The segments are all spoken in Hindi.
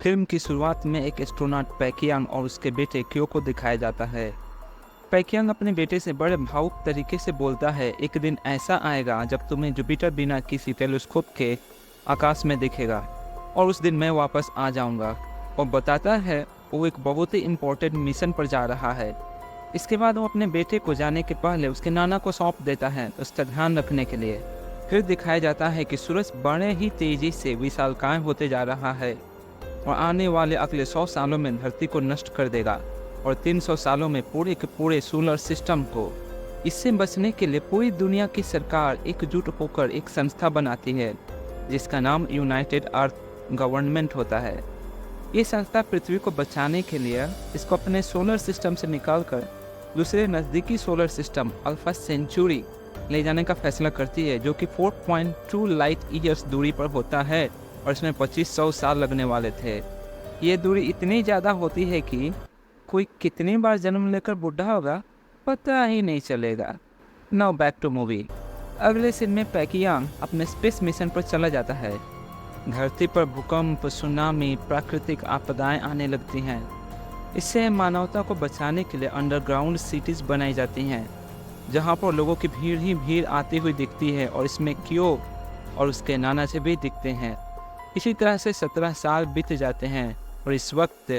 फिल्म की शुरुआत में एक एस्ट्रोनॉट पैकियांग और उसके बेटे क्यो को दिखाया जाता है। पैकियांग अपने बेटे से बड़े भावुक तरीके से बोलता है, एक दिन ऐसा आएगा जब तुम्हें जुपिटर बिना किसी टेलीस्कोप के आकाश में दिखेगा और उस दिन मैं वापस आ जाऊंगा। और बताता है वो एक बहुत ही इम्पोर्टेंट मिशन पर जा रहा है। इसके बाद वो अपने बेटे को जाने के पहले उसके नाना को सौंप देता है उसका ध्यान रखने के लिए। फिर दिखाया जाता है कि सूरज बड़े ही तेजी से विशालकाय होते जा रहा है और आने वाले अगले 100 सालों में धरती को नष्ट कर देगा और 300 सालों में पूरे के पूरे सोलर सिस्टम को। इससे बचने के लिए पूरी दुनिया की सरकार एकजुट होकर एक संस्था बनाती है जिसका नाम यूनाइटेड अर्थ गवर्नमेंट होता है। ये संस्था पृथ्वी को बचाने के लिए इसको अपने सोलर सिस्टम से निकालकर दूसरे नज़दीकी सोलर सिस्टम अल्फा सेंचुरी ले जाने का फैसला करती है, जो कि 4.2 लाइट ईयर्स दूरी पर होता है और इसमें 2500 साल लगने वाले थे। ये दूरी इतनी ज़्यादा होती है कि कोई कितनी बार जन्म लेकर बूढ़ा होगा पता ही नहीं चलेगा। Now back to movie. अगले सीन में पैकियांग अपने स्पेस मिशन पर चला जाता है। धरती पर भूकंप, सुनामी, प्राकृतिक आपदाएं आने लगती हैं। इससे मानवता को बचाने के लिए अंडरग्राउंड सिटीज़ बनाई जाती हैं जहां पर लोगों की भीड़ ही भीड़ आती हुई दिखती है और इसमें क्यो और उसके नाना से भी दिखते हैं। इसी तरह से 17 साल बीत जाते हैं और इस वक्त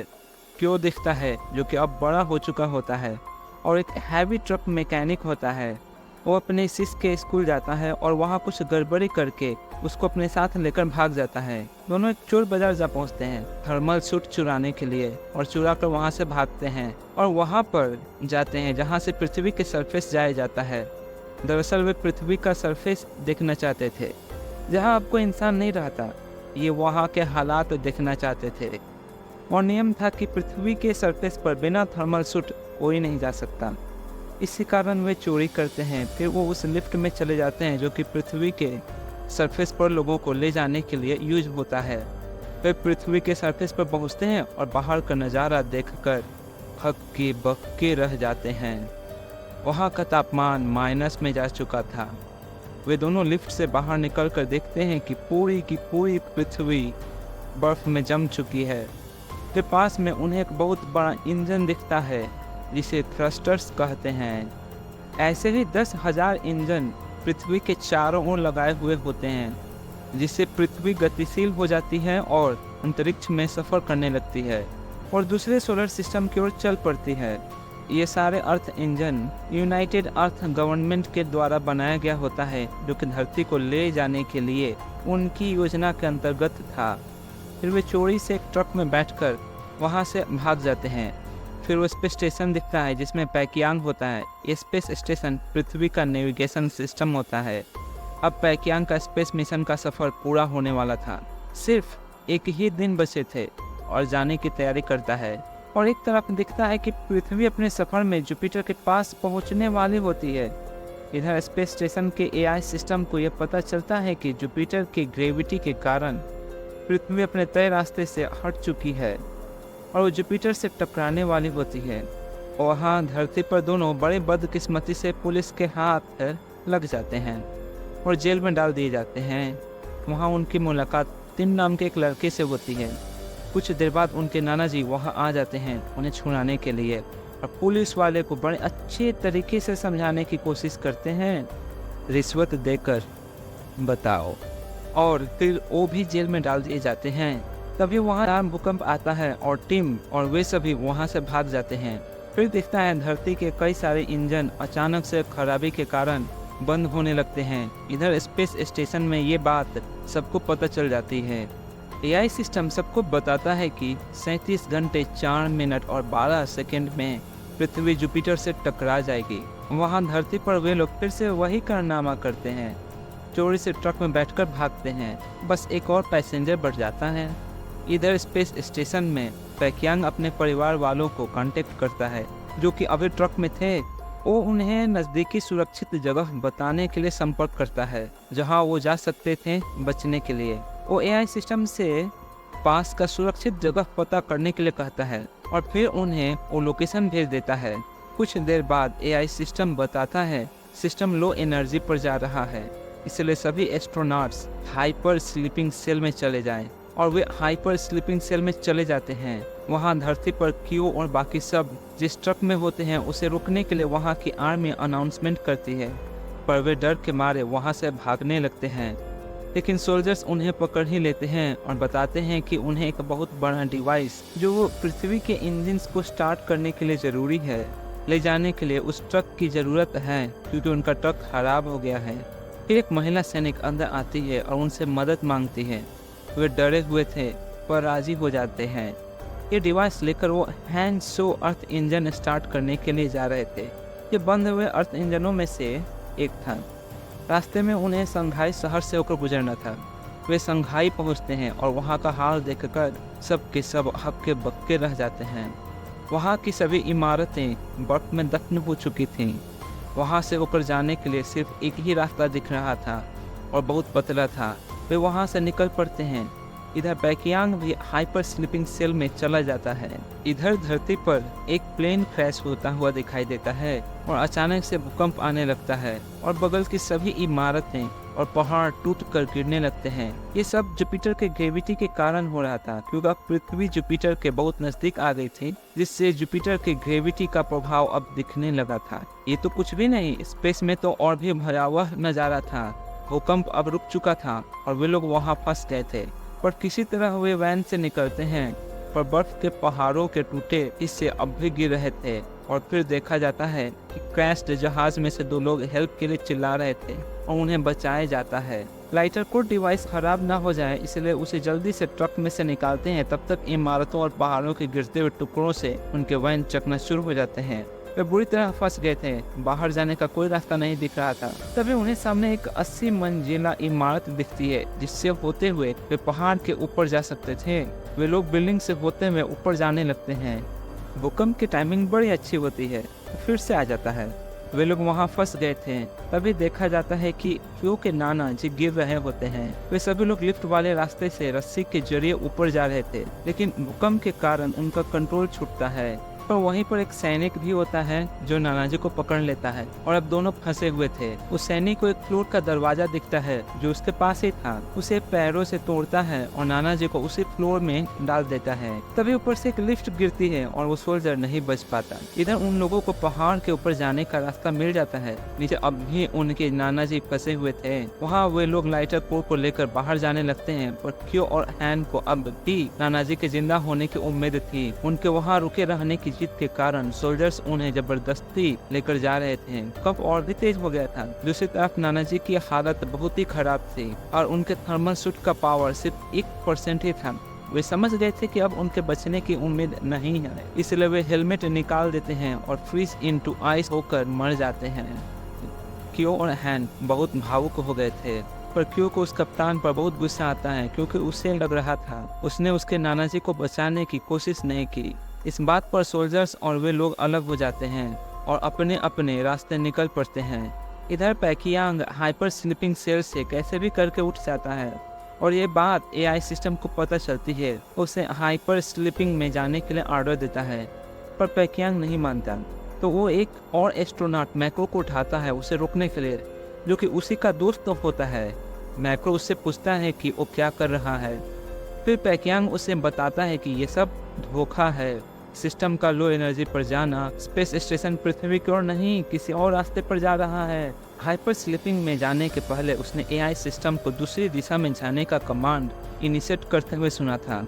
क्यो दिखता है जो कि अब बड़ा हो चुका होता है और एक हैवी ट्रक मैकेनिक होता है। वो अपने सिस के स्कूल जाता है और वहाँ कुछ गड़बड़ी करके उसको अपने साथ लेकर भाग जाता है। दोनों एक चोर बाजार जा पहुँचते हैं थर्मल सूट चुराने के लिए और चुरा कर वहाँ से भागते हैं और वहाँ पर जाते हैं जहाँ से पृथ्वी के सरफेस जाया जाता है। दरअसल वे पृथ्वी का सरफेस देखना चाहते थे जहाँ अब कोई इंसान नहीं रहता। ये वहाँ के हालात देखना चाहते थे और नियम था कि पृथ्वी के सरफेस पर बिना थर्मल सूट कोई नहीं जा सकता। इसी कारण वे चोरी करते हैं। फिर वो उस लिफ्ट में चले जाते हैं जो कि पृथ्वी के सरफेस पर लोगों को ले जाने के लिए यूज होता है। वे पृथ्वी के सरफेस पर पहुंचते हैं और बाहर का नज़ारा देखकर हक्के बक्के रह जाते हैं। वहाँ का तापमान माइनस में जा चुका था। वे दोनों लिफ्ट से बाहर निकलकर देखते हैं कि पूरी की पूरी पृथ्वी बर्फ़ में जम चुकी है। फिर पास में उन्हें एक बहुत बड़ा इंजन दिखता है जिसे थ्रस्टर्स कहते हैं। ऐसे ही 10,000 इंजन पृथ्वी के चारों ओर लगाए हुए होते हैं जिससे पृथ्वी गतिशील हो जाती है और अंतरिक्ष में सफ़र करने लगती है और दूसरे सोलर सिस्टम की ओर चल पड़ती है। ये सारे अर्थ इंजन यूनाइटेड अर्थ गवर्नमेंट के द्वारा बनाया गया होता है जो कि धरती को ले जाने के लिए उनकी योजना के अंतर्गत था। फिर वे चोरी से एक ट्रक में बैठकर वहाँ से भाग जाते हैं। फिर वो स्पेस स्टेशन दिखता है जिसमें पैकियांग होता है। ये स्पेस स्टेशन पृथ्वी का नेविगेशन सिस्टम होता है। अब पैकियांग का स्पेस मिशन का सफ़र पूरा होने वाला था। सिर्फ एक ही दिन बचे थे और जाने की तैयारी करता है और एक तरफ दिखता है कि पृथ्वी अपने सफ़र में जुपिटर के पास पहुंचने वाली होती है। इधर स्पेस स्टेशन के एआई सिस्टम को यह पता चलता है कि जुपिटर की ग्रेविटी के कारण पृथ्वी अपने तय रास्ते से हट चुकी है और वो जुपिटर से टकराने वाली होती है। और वहाँ धरती पर दोनों बड़े बदकिस्मती से पुलिस के हाथ लग जाते हैं और जेल में डाल दिए जाते हैं। वहाँ उनकी मुलाकात टिम नाम के एक लड़के से होती है। कुछ देर बाद उनके नाना जी वहाँ आ जाते हैं उन्हें छुड़ाने के लिए और पुलिस वाले को बड़े अच्छे तरीके से समझाने की कोशिश करते हैं, रिश्वत देकर बताओ, और फिर वो भी जेल में डाल दिए जाते हैं। तभी वहाँ भूकंप आता है और टिम और वे सभी वहाँ से भाग जाते हैं। फिर दिखता है धरती के कई सारे इंजन अचानक से खराबी के कारण बंद होने लगते हैं। इधर स्पेस स्टेशन में ये बात सबको पता चल जाती है। एआई सिस्टम सबको बताता है कि 37 घंटे 4 मिनट और 12 सेकंड में पृथ्वी जुपिटर से टकरा जाएगी। वहाँ धरती पर वे लोग फिर से वही कारनामा करते हैं, चोरी से ट्रक में बैठकर भागते हैं। बस एक और पैसेंजर बढ़ जाता है। इधर स्पेस स्टेशन में पैकियांग अपने परिवार वालों को कांटेक्ट करता है जो कि अभी ट्रक में थे। वो उन्हें नज़दीकी सुरक्षित जगह बताने के लिए संपर्क करता है जहां वो जा सकते थे बचने के लिए। वो एआई सिस्टम से पास का सुरक्षित जगह पता करने के लिए कहता है और फिर उन्हें वो लोकेशन भेज देता है। कुछ देर बाद एआई सिस्टम बताता है सिस्टम लो एनर्जी पर जा रहा है, इसलिए सभी एस्ट्रोनॉट्स हाइपर स्लीपिंग सेल में चले जाएं और वे हाइपर स्लीपिंग सेल में चले जाते हैं। वहाँ धरती पर क्यू और बाकी सब जिस ट्रक में होते हैं उसे रोकने के लिए वहाँ की आर्मी अनाउंसमेंट करती है, पर वे डर के मारे वहाँ से भागने लगते हैं। लेकिन सोल्जर्स उन्हें पकड़ ही लेते हैं और बताते हैं कि उन्हें एक बहुत बड़ा डिवाइस जो वो पृथ्वी के इंजन्स को स्टार्ट करने के लिए ज़रूरी है ले जाने के लिए उस ट्रक की ज़रूरत है, क्योंकि उनका ट्रक खराब हो गया है। फिर एक महिला सैनिक अंदर आती है और उनसे मदद मांगती है। वे डरे हुए थे पर राजी हो जाते हैं। ये डिवाइस लेकर वो हैंग सो अर्थ इंजन स्टार्ट करने के लिए जा रहे थे। ये बंद हुए अर्थ इंजनों में से एक था। रास्ते में उन्हें संघाई शहर से होकर गुजरना था। वे संघाई पहुंचते हैं और वहां का हाल देखकर सब के सब हक्के बक्के रह जाते हैं। वहां की सभी इमारतें बर्फ में दफन हो चुकी थीं। वहां से होकर जाने के लिए सिर्फ एक ही रास्ता दिख रहा था और बहुत पतला था। वे वहां से निकल पड़ते हैं। इधर बैकियांग भी हाइपर स्लीपिंग सेल में चला जाता है। इधर धरती पर एक प्लेन क्रैश होता हुआ दिखाई देता है और अचानक से भूकंप आने लगता है और बगल की सभी इमारतें और पहाड़ टूट कर गिरने लगते हैं। ये सब जुपिटर के ग्रेविटी के कारण हो रहा था, क्योंकि पृथ्वी जुपिटर के बहुत नजदीक आ गई थी, जिससे जुपिटर के ग्रेविटी का प्रभाव अब दिखने लगा था। ये तो कुछ भी नहीं, स्पेस में तो और भी भयावह नजारा था। भूकंप अब रुक चुका था और वे लोग वहाँ फंस गए थे, पर किसी तरह वे वैन से निकलते हैं। पर बर्फ के पहाड़ों के टूटे हिस्से अब भी गिर रहे थे और फिर देखा जाता है कि क्रैश्ड जहाज में से दो लोग हेल्प के लिए चिल्ला रहे थे और उन्हें बचाया जाता है। लाइटर को डिवाइस खराब ना हो जाए इसलिए उसे जल्दी से ट्रक में से निकालते हैं। तब तक इमारतों और पहाड़ों के गिरते हुए टुकड़ों से उनके वैन चकनाचूर हो जाते हैं। वे बुरी तरह फंस गए थे, बाहर जाने का कोई रास्ता नहीं दिख रहा था। तभी उन्हें सामने एक 80 मंजिला इमारत दिखती है, जिससे होते हुए वे पहाड़ के ऊपर जा सकते थे। वे लोग बिल्डिंग से होते हुए ऊपर जाने लगते हैं। भूकंप की टाइमिंग बड़ी अच्छी होती है, फिर से आ जाता है। वे लोग वहाँ फंस गए थे। तभी देखा जाता है कि क्यू के नाना जी गिर रहे होते हैं। वे सभी लोग लिफ्ट वाले रास्ते से रस्सी के जरिए ऊपर जा रहे थे, लेकिन भूकंप के कारण उनका कंट्रोल छूटता है। पर वहीं पर एक सैनिक भी होता है जो नानाजी को पकड़ लेता है और अब दोनों फंसे हुए थे। उस सैनिक को एक फ्लोर का दरवाजा दिखता है जो उसके पास ही था। उसे पैरों से तोड़ता है और नानाजी को उसी फ्लोर में डाल देता है। तभी ऊपर से एक लिफ्ट गिरती है और वो सोल्जर नहीं बच पाता। इधर उन लोगों को पहाड़ के ऊपर जाने का रास्ता मिल जाता है। नीचे अब भी उनके नानाजी फंसे हुए थे। वहाँ वे लोग लाइटर कोर को लेकर बाहर जाने लगते हैं, पर क्यू और हैन को अब भी नानाजी के जिंदा होने की उम्मीद थी। उनके वहाँ रुके रहने की जीत के कारण सोल्जर्स उन्हें जबरदस्ती लेकर जा रहे थे। कफ और भी तेज हो गया था। दूसरी तरफ नानाजी की हालत बहुत ही खराब थी और उनके थर्मल सूट का पावर सिर्फ 1% ही था। वे समझ गए थे कि अब उनके बचने की उम्मीद नहीं है, इसलिए वे हेलमेट निकाल देते हैं और फ्रीज इनटू आइस होकर मर जाते हैं। क्यू और हैन बहुत भावुक हो गए थे, पर क्यू को उस कप्तान पर बहुत गुस्सा आता है, क्योंकि उसे लग रहा था उसने उसके नानाजी को बचाने की कोशिश नहीं की। इस बात पर सोल्जर्स और वे लोग अलग हो जाते हैं और अपने अपने रास्ते निकल पड़ते हैं। इधर पैकियांग हाइपर स्लीपिंग सेल से कैसे भी करके उठ जाता है और ये बात एआई सिस्टम को पता चलती है। उसे हाइपर स्लीपिंग में जाने के लिए ऑर्डर देता है, पर पैकियांग नहीं मानता। तो वो एक और एस्ट्रोनॉट मैक्रो को उठाता है उसे रोकने के लिए, जो कि उसी का दोस्त होता है। मैक्रो उससे पूछता है कि वो क्या कर रहा है। फिर पैकियांग उसे बताता है कि ये सब धोखा है। सिस्टम का लो एनर्जी पर जाना, स्पेस स्टेशन पृथ्वी की ओर नहीं किसी और रास्ते पर जा रहा है। हाइपर स्लीपिंग में जाने के पहले उसने एआई सिस्टम को दूसरी दिशा में जाने का कमांड इनिशिएट करते हुए सुना था।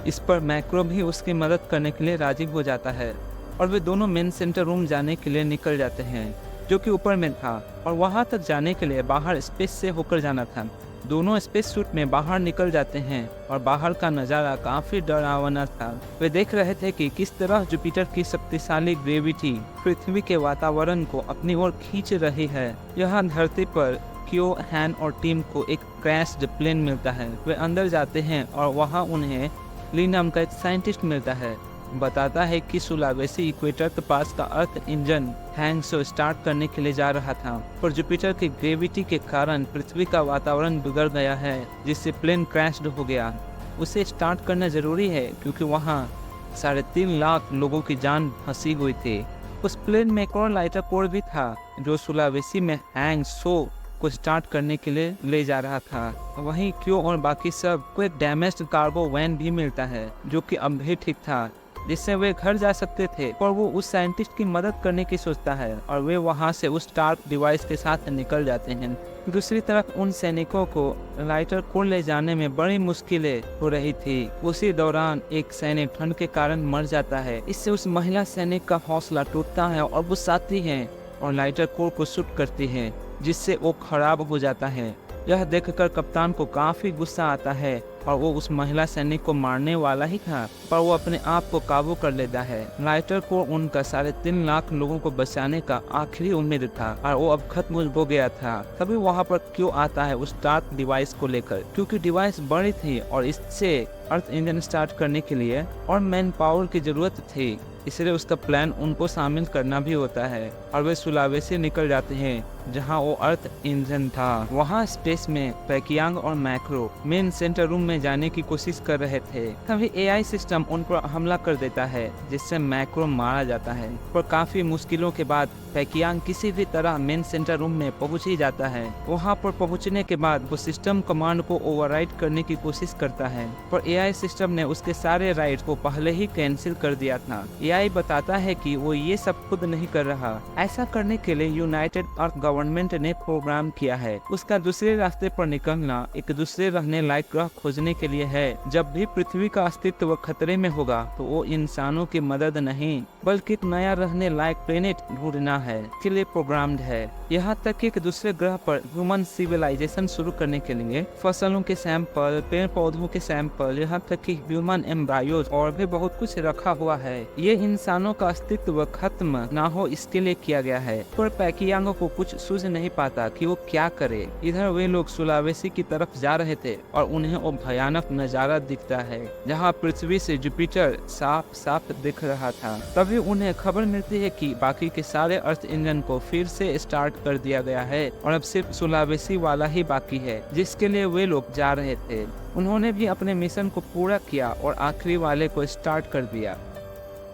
इस पर मैक्रो भी उसकी मदद करने के लिए राजी हो जाता है और वे दोनों मेन सेंटर रूम जाने के लिए निकल जाते हैं, जो कि ऊपर में था, और वहां तक जाने के लिए बाहर स्पेस से होकर जाना था। दोनों स्पेस सूट में बाहर निकल जाते हैं और बाहर का नज़ारा काफ़ी डरावना था। वे देख रहे थे कि किस तरह जुपिटर की शक्तिशाली ग्रेविटी पृथ्वी के वातावरण को अपनी ओर खींच रही है। यहाँ धरती पर क्यू, हैन और टीम को एक क्रैश्ड प्लेन मिलता है। वे अंदर जाते हैं और वहाँ उन्हें ली नाम का एक साइंटिस्ट मिलता है। बताता है कि सुलावेसी इक्वेटर के पास का अर्थ इंजन हैंग सो स्टार्ट करने के लिए जा रहा था, पर जुपिटर की ग्रेविटी के कारण पृथ्वी का वातावरण बिगड़ गया है, जिससे प्लेन क्रैश्ड हो गया। उसे स्टार्ट करना जरूरी है क्योंकि वहाँ 3.5 लाख लोगों की जान फंसी हुई थी। उस प्लेन में एक और लाइटर कोर भी था जो सुलावेसी में हैंग सो को स्टार्ट करने के लिए ले जा रहा था। वहीं क्यू और बाकी सब को एक डैमेज्ड कार्गो वैन भी मिलता है जो कि अब भी ठीक था, जिससे वे घर जा सकते थे। पर वो उस साइंटिस्ट की मदद करने की सोचता है और वे वहां से उस स्टार्क डिवाइस के साथ निकल जाते हैं। दूसरी तरफ उन सैनिकों को लाइटर को ले जाने में बड़ी मुश्किलें हो रही थी। उसी दौरान एक सैनिक ठंड के कारण मर जाता है। इससे उस महिला सैनिक का हौसला टूटता है और वो आती है और लाइटर कोर को शूट करती है, जिससे वो खराब हो जाता है। यह देखकर कप्तान को काफी गुस्सा आता है और वो उस महिला सैनिक को मारने वाला ही था, पर वो अपने आप को काबू कर लेता है। लाइटर को उनका 3.5 लाख लोगों को बचाने का आखिरी उम्मीद था और वो अब खत्म हो गया था। तभी वहाँ पर क्यों आता है उस स्टार्क डिवाइस को लेकर, क्योंकि डिवाइस बड़ी थी और इससे अर्थ इंजन स्टार्ट करने के लिए और मैन पावर की जरूरत थी, इसलिए उसका प्लान उनको शामिल करना भी होता है और वे सुलावेसी निकल जाते हैं जहां वो अर्थ इंजन था। वहां स्पेस में पैकियांग और मैक्रो मेन सेंटर रूम में जाने की कोशिश कर रहे थे। तभी एआई सिस्टम उन पर हमला कर देता है, जिससे मैक्रो मारा जाता है। पर काफी मुश्किलों के बाद पैकियांग किसी भी तरह मेन सेंटर रूम में पहुंच ही जाता है। वहां पर पहुंचने के बाद वो सिस्टम कमांड को ओवरराइड करने की कोशिश करता है, पर एआई सिस्टम ने उसके सारे राइट्स को पहले ही कैंसिल कर दिया था। एआई बताता है कि वो ये सब खुद नहीं कर रहा, ऐसा करने के लिए यूनाइटेड अर्थ गवर्नमेंट ने प्रोग्राम किया है। उसका दूसरे रास्ते पर निकलना एक दूसरे रहने लायक ग्रह खोजने के लिए है। जब भी पृथ्वी का अस्तित्व खतरे में होगा तो वो इंसानों की मदद नहीं बल्कि एक नया रहने लायक प्लेनेट ढूंढना है के लिए प्रोग्राम्ड है। यहाँ तक कि एक दूसरे ग्रह पर ह्यूमन सिविलाइजेशन शुरू करने के लिए फसलों के सैंपल, पेड़ पौधों के सैंपल, यहाँ तक कि ह्यूमन एम्ब्रायोज और भी बहुत कुछ रखा हुआ है। ये इंसानों का अस्तित्व खत्म ना हो इसके लिए किया गया है। पर पैकियांग को कुछ सूझ नहीं पाता कि वो क्या करे। इधर वे लोग सुलावेसी की तरफ जा रहे थे और उन्हें वो भयानक नजारा दिखता है जहाँ पृथ्वी से जुपिटर साफ साफ दिख रहा था। तभी उन्हें खबर मिलती है कि बाकी के सारे अर्थ इंजन को फिर से स्टार्ट कर दिया गया है और अब सिर्फ सुलावेसी वाला ही बाकी है जिसके लिए वे लोग जा रहे थे। उन्होंने भी अपने मिशन को पूरा किया और आखिरी वाले को स्टार्ट कर दिया।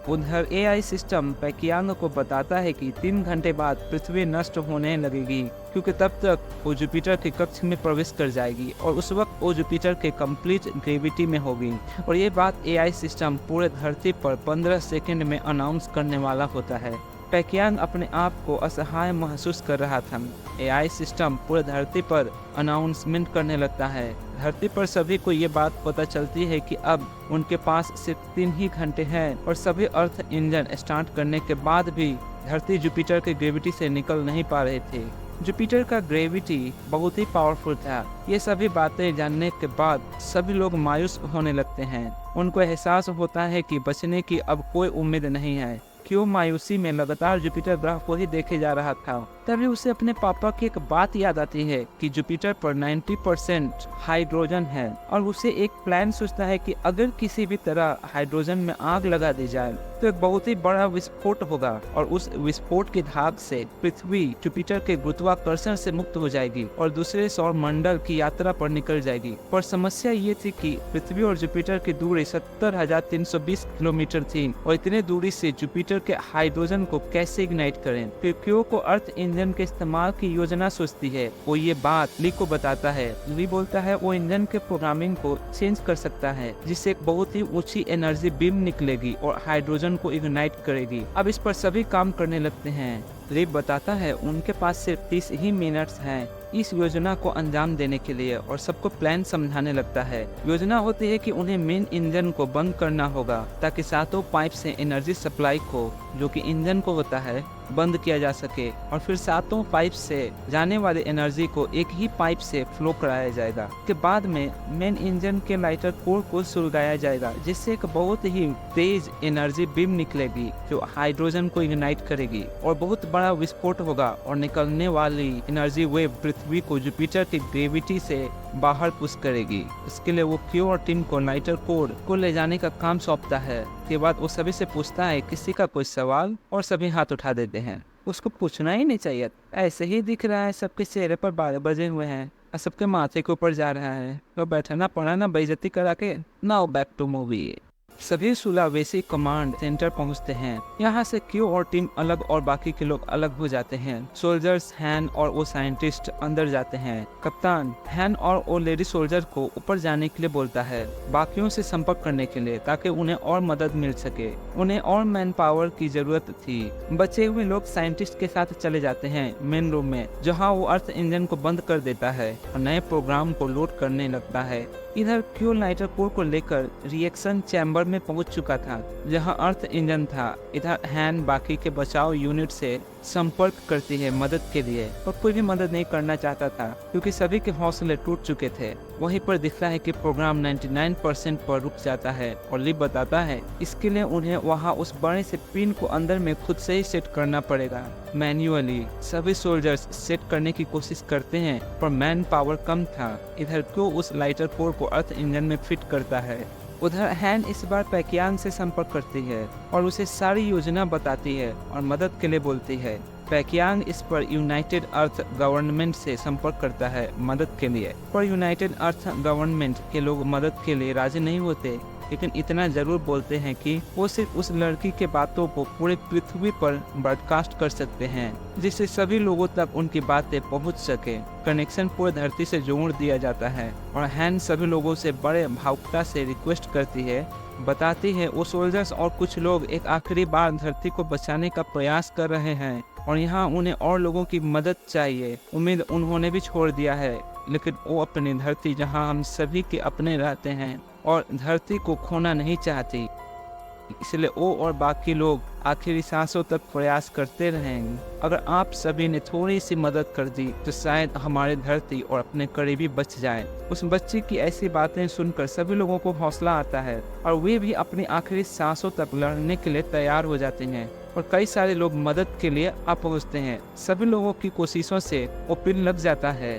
उधर एआई सिस्टम पैकियांग को बताता है कि 3 घंटे बाद पृथ्वी नष्ट होने लगेगी, क्योंकि तब तक वो जुपिटर के कक्ष में प्रवेश कर जाएगी और उस वक्त वो जुपिटर के कंप्लीट ग्रेविटी में होगी। और ये बात एआई सिस्टम पूरे धरती पर 15 सेकंड में अनाउंस करने वाला होता है। पैकियांग अपने आप को असहाय महसूस कर रहा था। एआई सिस्टम पूरे धरती पर अनाउंसमेंट करने लगता है। धरती पर सभी को ये बात पता चलती है कि अब उनके पास सिर्फ 3 ही घंटे हैं और सभी अर्थ इंजन स्टार्ट करने के बाद भी धरती जुपिटर के ग्रेविटी से निकल नहीं पा रहे थे। जुपिटर का ग्रेविटी बहुत ही पावरफुल था। ये सभी बातें जानने के बाद सभी लोग मायूस होने लगते हैं। उनको एहसास होता है कि बचने की अब कोई उम्मीद नहीं है। क्यों मायूसी में लगातार जुपिटर ग्रह को ही देखे जा रहा था। तभी उसे अपने पापा की एक बात याद आती है कि जुपिटर पर 90% हाइड्रोजन है और उसे एक प्लान सोचता है कि अगर किसी भी तरह हाइड्रोजन में आग लगा दी जाए तो एक बहुत ही बड़ा विस्फोट होगा और उस विस्फोट की धाक से पृथ्वी जुपिटर के गुरुत्वाकर्षण से मुक्त हो जाएगी और दूसरे सौर मंडल की यात्रा पर निकल जाएगी। पर समस्या ये थी कि पृथ्वी और जुपिटर की दूरी 70,320 किलोमीटर थी और इतने दूरी से जुपिटर के हाइड्रोजन को कैसे इग्नाइट करें। फिर क्यों को अर्थ इंजन के इस्तेमाल की योजना सोचती है। वो ये बात ली को बताता है। ली बोलता है वो इंजन के प्रोग्रामिंग को चेंज कर सकता है, जिससे एक बहुत ही ऊंची एनर्जी बीम निकलेगी और हाइड्रोजन को इग्नाइट करेगी। अब इस पर सभी काम करने लगते हैं। ली बताता है उनके पास सिर्फ 30 ही मिनट्स हैं इस योजना को अंजाम देने के लिए और सबको प्लान समझाने लगता है। योजना होती है कि उन्हें मेन इंजन को बंद करना होगा ताकि सातों पाइप से एनर्जी सप्लाई को, जो कि इंजन को होता है, बंद किया जा सके और फिर सातों पाइप से जाने वाली एनर्जी को एक ही पाइप से फ्लो कराया जाएगा। के बाद में मेन इंजन के लाइटर कोर को सुलगाया जाएगा, जिससे एक बहुत ही तेज एनर्जी बीम निकलेगी जो हाइड्रोजन को इग्नाइट करेगी और बहुत बड़ा विस्फोट होगा और निकलने वाली एनर्जी वेव पृथ्वी को जुपिटर की ग्रेविटी से बाहर पुश करेगी। इसके लिए वो क्यू और टीम को लाइटर कोर को ले जाने का काम सौंपता है। के बाद वो सभी से पूछता है किसी का कोई सवाल और सभी हाथ उठा देते हैं। उसको पूछना ही नहीं चाहिए, ऐसे ही दिख रहा है सबके चेहरे पर 12 बजे हुए हैं और सबके माथे के ऊपर जा रहा है। तो बैठना पड़ा ना बेइज्जती करा के। Now back to movie. सभी सुलावेसी कमांड सेंटर पहुंचते हैं। यहाँ से क्यू और टीम अलग और बाकी के लोग अलग हो जाते हैं। सोल्जर्स, हैन और वो साइंटिस्ट अंदर जाते हैं। कप्तान हैन और वो लेडी सोल्जर को ऊपर जाने के लिए बोलता है, बाकियों से संपर्क करने के लिए, ताकि उन्हें और मदद मिल सके। उन्हें और मैन पावर की जरूरत थी। बचे हुए लोग साइंटिस्ट के साथ चले जाते हैं मेन रूम में, जहाँ वो अर्थ इंजन को बंद कर देता है और नए प्रोग्राम को लोड करने लगता है। इधर क्यू लाइटर कोर को लेकर रिएक्शन चैम्बर में पहुंच चुका था, जहां अर्थ इंजन था। इधर हैन बाकी के बचाव यूनिट से संपर्क करती है मदद के लिए, पर कोई भी मदद नहीं करना चाहता था क्योंकि सभी के हौसले टूट चुके थे। वहीं पर दिखता है कि प्रोग्राम 99% पर रुक जाता है और ली बताता है इसके लिए उन्हें वहां उस बड़े से पिन को अंदर में खुद से ही सेट करना पड़ेगा मैन्युअली। सभी सोल्जर्स सेट करने की कोशिश करते हैं पर मैन पावर कम था। इधर क्यों उस लाइटर कोर को अर्थ इंजन में फिट करता है। उधर हैन इस बार पैकियांग से संपर्क करती है और उसे सारी योजना बताती है और मदद के लिए बोलती है। पैकियांग इस पर यूनाइटेड अर्थ गवर्नमेंट से संपर्क करता है मदद के लिए, पर यूनाइटेड अर्थ गवर्नमेंट के लोग मदद के लिए राजी नहीं होते, लेकिन इतना जरूर बोलते हैं कि वो सिर्फ उस लड़की के बातों को पूरे पृथ्वी पर ब्रॉडकास्ट कर सकते हैं, जिससे सभी लोगों तक उनकी बातें पहुंच सके। कनेक्शन पूरे धरती से जोड़ दिया जाता है और हैन सभी लोगों से बड़े भावुकता से रिक्वेस्ट करती है, बताती है वो सोल्जर्स और कुछ लोग एक आखिरी बार धरती को बचाने का प्रयास कर रहे हैं और यहाँ उन्हें और लोगों की मदद चाहिए। उम्मीद उन्होंने भी छोड़ दिया है, लेकिन वो अपनी धरती जहाँ हम सभी के अपने रहते हैं और धरती को खोना नहीं चाहती, इसलिए वो और बाकी लोग आखिरी सांसों तक प्रयास करते रहेंगे। अगर आप सभी ने थोड़ी सी मदद कर दी तो शायद हमारी धरती और अपने करीबी बच जाए। उस बच्चे की ऐसी बातें सुनकर सभी लोगों को हौसला आता है और वे भी अपनी आखिरी सांसों तक लड़ने के लिए तैयार हो जाते हैं और कई सारे लोग मदद के लिए आ पहुँचते हैं। सभी लोगों की कोशिशों से वो पिन लग जाता है।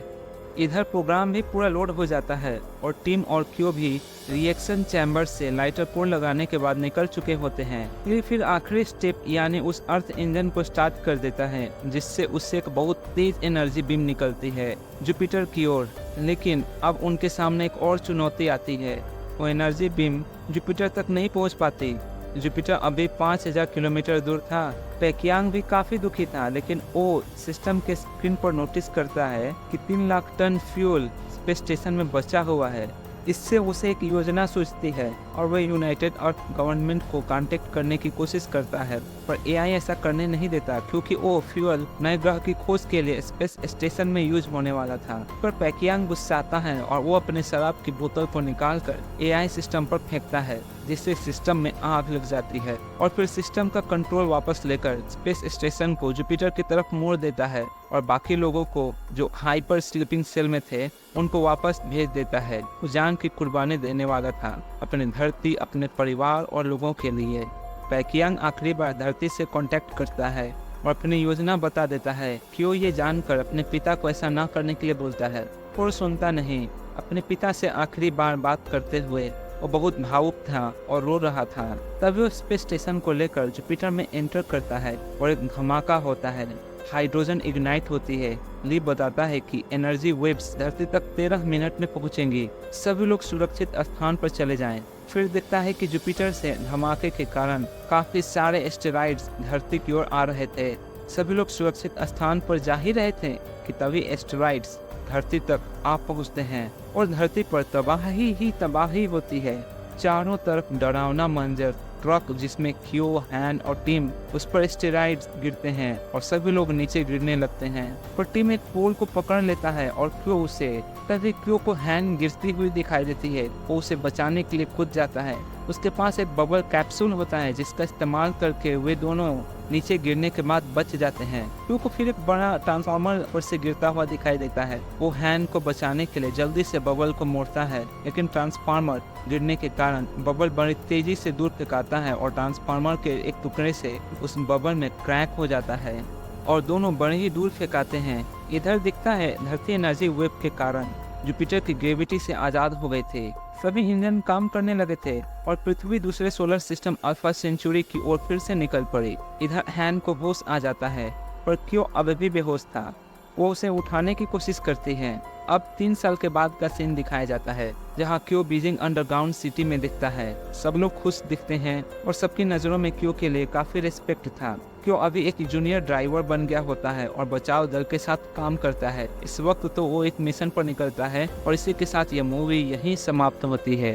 इधर प्रोग्राम भी पूरा लोड हो जाता है और टीम और क्यू भी रिएक्शन चैम्बर से लाइटर कोर लगाने के बाद निकल चुके होते हैं। ये फिर आखिरी स्टेप यानी उस अर्थ इंजन को स्टार्ट कर देता है, जिससे उससे एक बहुत तेज एनर्जी बीम निकलती है जुपिटर की ओर। लेकिन अब उनके सामने एक और चुनौती आती है। वो एनर्जी बीम जुपिटर तक नहीं पहुंच पाती। जुपिटर अभी 5000 किलोमीटर दूर था। पैकियांग भी काफी दुखी था, लेकिन वो सिस्टम के स्क्रीन पर नोटिस करता है कि 3 lakh ton fuel space station में बचा हुआ है। इससे उसे एक योजना सूझती है और वह यूनाइटेड अर्थ गवर्नमेंट को कांटेक्ट करने की कोशिश करता है, पर एआई ऐसा करने नहीं देता क्योंकि वो फ्यूल नए ग्रह की खोज के लिए स्पेस स्टेशन में यूज होने वाला था। पर पैकियांग गुस्साता है और वो अपने शराब की बोतल को निकालकर एआई सिस्टम पर फेंकता है, जिससे सिस्टम में आग लग जाती है और फिर सिस्टम का कंट्रोल वापस लेकर स्पेस स्टेशन को जुपिटर की तरफ मोड़ देता है और बाकी लोगों को जो हाइपर स्लीपिंग सेल में थे उनको वापस भेज देता है। वो जान की कुर्बानी देने वाला था अपनी धरती, अपने परिवार और लोगों के लिए। पैकियांग आखिरी बार धरती से कांटेक्ट करता है और अपनी योजना बता देता है। क्यों ये जानकर अपने पिता को ऐसा ना करने के लिए बोलता है, और सुनता नहीं। अपने पिता से आखिरी बार बात करते हुए वो बहुत भावुक था और रो रहा था। तभी वो स्पेस स्टेशन को लेकर जुपिटर में एंटर करता है और एक धमाका होता है। हाइड्रोजन इग्नाइट होती है। ली बताता है कि एनर्जी वेव्स धरती तक 13 मिनट में पहुंचेंगी। सभी लोग सुरक्षित स्थान पर चले जाएं। फिर दिखता है कि जुपिटर से धमाके के कारण काफी सारे एस्टेरॉइड्स धरती की ओर आ रहे थे। सभी लोग सुरक्षित स्थान पर जा ही रहे थे कि तभी एस्टेरॉइड्स धरती तक आ पहुंचते हैं और धरती पर तबाही ही तबाही होती है। चारों तरफ डरावना मंजर, ट्रक जिसमें क्यू, हैन और टीम उस पर एस्टेरॉइड्स गिरते हैं और सभी लोग नीचे गिरने लगते हैं। पर टीम एक पोल को पकड़ लेता है और क्यू उसे, तभी क्यू को हैन गिरती हुई दिखाई देती है। वो उसे बचाने के लिए कूद जाता है। उसके पास एक बबल कैप्सूल होता है जिसका इस्तेमाल करके वे दोनों नीचे गिरने के बाद बच जाते हैं। क्यू को फिर एक बड़ा ट्रांसफार्मर पर से गिरता हुआ दिखाई देता है। वो हैन को बचाने के लिए जल्दी से बबल को मोड़ता है, लेकिन ट्रांसफार्मर गिरने के कारण बबल बड़ी तेजी से दूर फेंकाता है और ट्रांसफार्मर के एक टुकड़े से उस बबल में क्रैक हो जाता है और दोनों बड़े ही दूर फेंकाते हैं। इधर दिखता है धरती एनर्जी वेव के कारण जुपिटर की ग्रेविटी से आज़ाद हो गए थे। सभी इंजन काम करने लगे थे और पृथ्वी दूसरे सोलर सिस्टम अल्फा सेंचुरी की ओर फिर से निकल पड़ी। इधर हैन को होश आ जाता है, पर क्यों अभी भी बेहोश था। वो उसे उठाने की कोशिश करती है। अब 3 साल के बाद का सीन दिखाया जाता है, जहां क्यो बीजिंग अंडरग्राउंड सिटी में दिखता है। सब लोग खुश दिखते हैं और सबकी नज़रों में क्यो के लिए काफ़ी रिस्पेक्ट था। क्यो अभी एक जूनियर ड्राइवर बन गया होता है और बचाव दल के साथ काम करता है। इस वक्त तो वो एक मिशन पर निकलता है और इसी के साथ ये मूवी यहीं समाप्त होती है।